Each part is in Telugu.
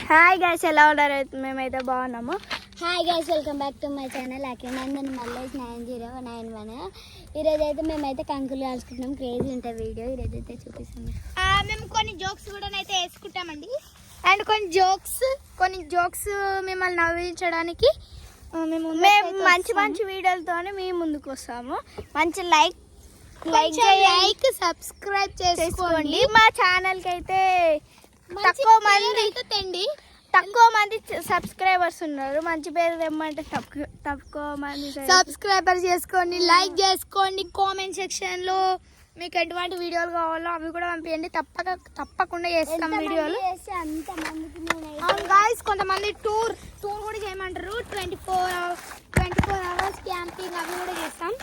హాయ్ గైస్, ఎలా ఉన్నారు? మేమైతే బాగున్నాము. Hi guys, welcome back to my channel Akhilandan Mallesh 9091. ఈరోజు అయితే మేమైతే కంకులు కాల్చుకుంటున్నాం. క్రేజీ ఉంటుంది వీడియో. ఈరోజు అయితే చూపిస్తాం. మేము కొన్ని జోక్స్ కూడా అయితే వేసుకుంటామండి. అండ్ కొన్ని జోక్స్ మిమ్మల్ని నవ్వించడానికి మేము మంచి వీడియోలతోనే మేము ముందుకు వస్తాము. మంచి లైక్ సబ్స్క్రైబ్ చేసుకోండి. మా ఛానల్కి అయితే తక్కువ మంది సబ్స్క్రైబర్స్ ఉన్నారు. మంచి పేరు తెమ్మంటే తక్కువ మంది సబ్స్క్రైబర్ చేసుకోండి, లైక్ చేసుకోండి. కామెంట్ సెక్షన్ లో మీకు ఎటువంటి వీడియోలు కావాలో అవి కూడా పంపించండి. తప్పకుండా చేస్తాం వీడియోలు. గాయ్స్, కొంతమంది టూర్ కూడా చేయమంటారు. 24 hours క్యాంపింగ్ అవి కూడా చేస్తాం.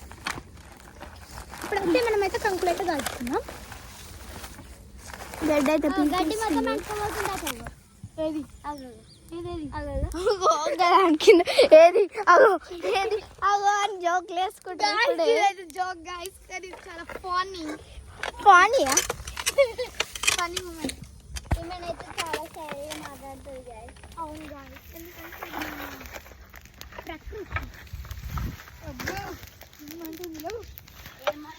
ఇప్పుడైతే మనమైతే కంకులు అయితే కాల్చుకున్నాం. గడ్డి అయితే ఏది అగో అని జోక్ వేసుకుంటా. జోక్ గైస్, అది చాలా ఫన్నీయా ఫన్నీ మూమెంట్. ఏమైనా చాలా సరిగా మాట్లాడుతుంది గైస్. అవును గైస్,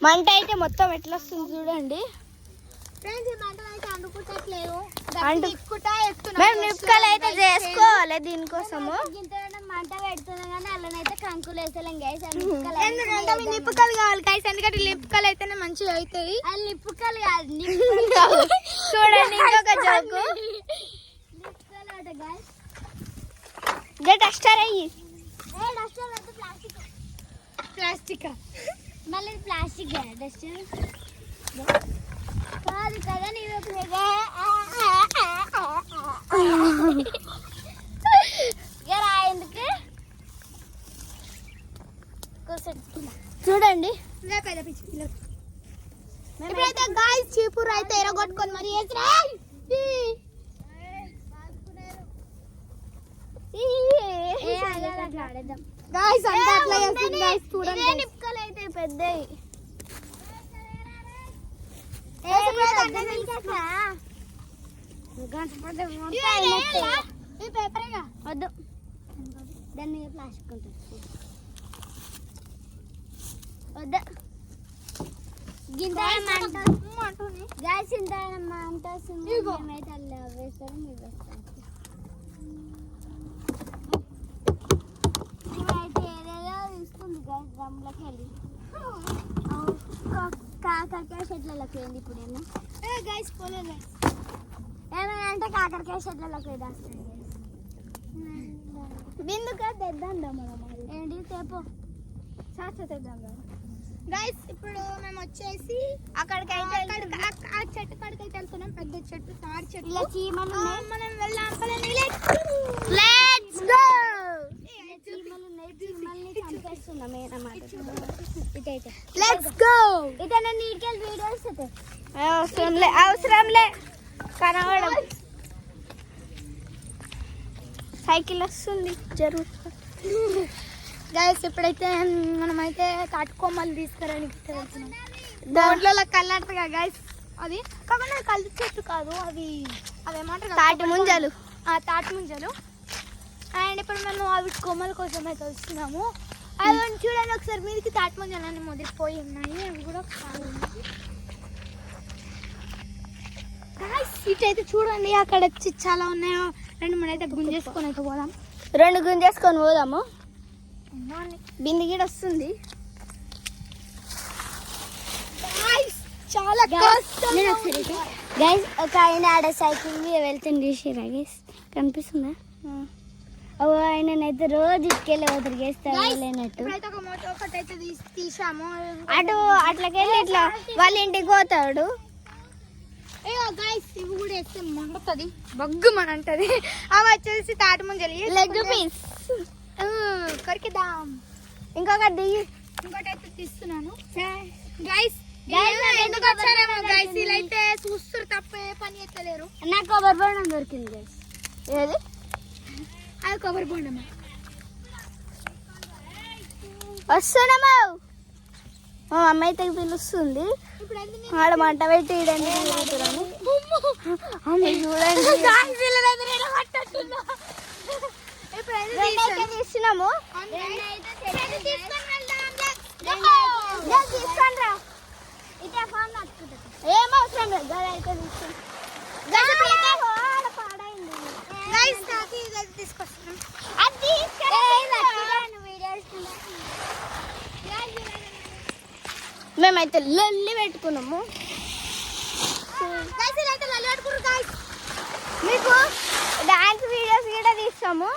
మంట అయితే మొత్తం ఎట్లా వస్తుంది చూడండి. మేము నిప్పుకలు అయితే చేసుకోవాలి దీనికోసము. మంట పెడుతున్నాం కానీ అల్లనైతే కంకులు వేస్తలేం గైస్. నిప్పుకలు కావాలి గైస్, ఎందుకంటే నిప్పుకలు అయితేనే మంచిగా అవుతాయి. అది నిప్పుకలు కాదు, చూడండి ఇంకొక జోకు. నిప్పుకలు అట గైస్. డస్టర్ అయ్యి డస్టర్ అయితే ప్లాస్టిక్ మళ్ళీ ప్లాస్టిక్ డస్టర్ కాదు కదా. నీవు ఎందుకు చూడండి. ఇప్పుడైతే గాయస్ చీపురు అయితే ఎరగొట్టుకొని మరి నిప్పుకలైతే పెద్దవి. వద్దు, దాన్ని ప్లాస్టిక్ ఉంటుంది. వద్దు గ్యాస్ ఇంత అంత మేమైతే అల్లు వేస్తాం, మీరు వేస్తాం. మేమైతే ఏదేదో తీసుకుంది గ్యాస్ డ్రమ్లోకి వెళ్ళి కాకరకాయ చెట్లలోకి వెళ్ళి. ఇప్పుడు ఏమో గైస్ పోలేదు ఏమైనా అంటే కాకరకాయ చెట్లలోకి దాస్తుంది. బిందుగా తెద్దాం మనం. ఏంటి తేపో తెద్దాం గైస్. ఇప్పుడు మేము వచ్చేసి అక్కడికి అయితే ఆ చెట్టు కాడికి అయితే వెళ్తున్నాం. పెద్ద చెట్టు, తాడి చెట్టు. మనం వెళ్దాం. అవసరంలే కనబడం. సైకిల్ వస్తుంది జరుగుతుంది. గైస్, ఇప్పుడైతే మనమైతే తాటికొమ్మలు తీసుకురానికి వెళ్తున్నాం. దాంట్లో కళ్ళంటారు కదా గైస్, అది కాకుండా కళ్ళు చెట్టు కాదు, అవేమంటారు తాటి ముంజలు. తాటి ముంజలు. అండ్ ఇప్పుడు మేము అవి కొమ్మల కోసం అయితే వస్తున్నాము. అవి చూడండి ఒకసారి, మీదకి తాటి ముంజలు అన్నీ ముదిరిపోయి ఉన్నాయి. అవి కూడా సీట్ అయితే చూడండి, అక్కడ చాలా ఉన్నాయో. 2-3 అయితే గుంజేసుకొని అయితే పోదాం. 2 గుంజేసుకొని పోదాము. బింది గీడ వస్తుంది. చాలా గైస్, ఒక ఆయన ఆడ సైకిల్ మీద వెళ్తుంది చూసిరా గైస్, కనిపిస్తుందా? ఆయనైతే రోజు ఇటుకెళ్ళి తిరిగేస్తాడు. ఒకటైతే తీసాము. అట్లకెళ్ళి ఇట్లా వాళ్ళ ఇంటికి పోతాడు. గైస్, ఇవి కూడా వేస్తే మండుతుంది, బగ్గుమని అంటది. అవి వచ్చేసి తాటి ముంజలు, లెగ్ పీస్ కొరికిద్దాం. ఇంకొకటి అయితే తీస్తున్నాను. గైస్ ఎందుకు వచ్చారేమో గైస్, వీళ్ళైతే చూస్తారు తప్ప ఏ పని ఎత్తలేరు. నాకు కొబ్బరి బొండం దొరికింది గైస్. ఏది? అది కొబ్బరి బొండం. వస్తున్నాము. మా అమ్మ అయితే పిలుస్తుంది. ఆడ మంట పెట్టి చూడండి. మేమైతే లొల్లి పెట్టుకున్నాము. మీకు డాన్స్ వీడియోస్ కూడా తీస్తాము.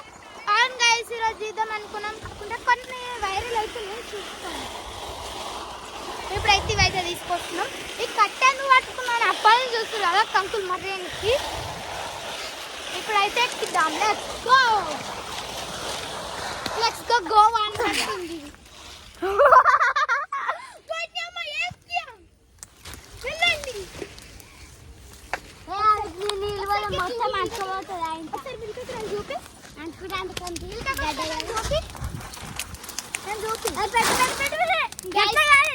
అవును గైస్, ఈరోజు చేద్దాం అనుకున్నాం, కాకుండా కొన్ని వైరల్ అవుతున్నాయి చూస్తాం. ఇప్పుడైతే ఇవైతే తీసుకొస్తున్నాం. ఈ కట్టెను పట్టుకున్నాను అప్పని చూస్తున్నారు కదా కంకులు మర్యానికి. ఇప్పుడైతే ఎక్కిద్దాం. లెట్స్ గో గోవా అని పడుతుంది. మొత్తం అంటుకోబోతుంది. చూపి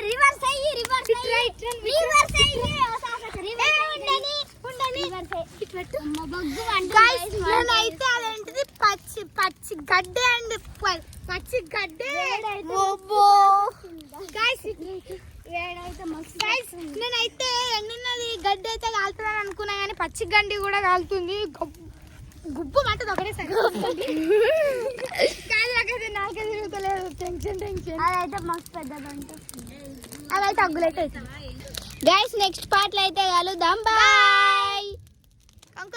రివర్స్ అయ్యి రివర్స్ నేనైతే అదేంటిది పచ్చి పచ్చి గడ్డే అండి, పచ్చి గడ్డే. నేనైతే ఎండినది గడ్డి అయితే కాలుతున్నాను అనుకున్నా కానీ పచ్చి గడ్డి కూడా కాలుతుంది. గుబ్బు మంటది ఒకటేసారి. నాకే తిరుగుతలేదు. టెన్షన్ అదైతే మస్తు పెద్దదంట. అదైతే అగ్గులైతే గైస్ నెక్స్ట్ పార్ట్ లో అయితే కలుద్దాం. బాయ్.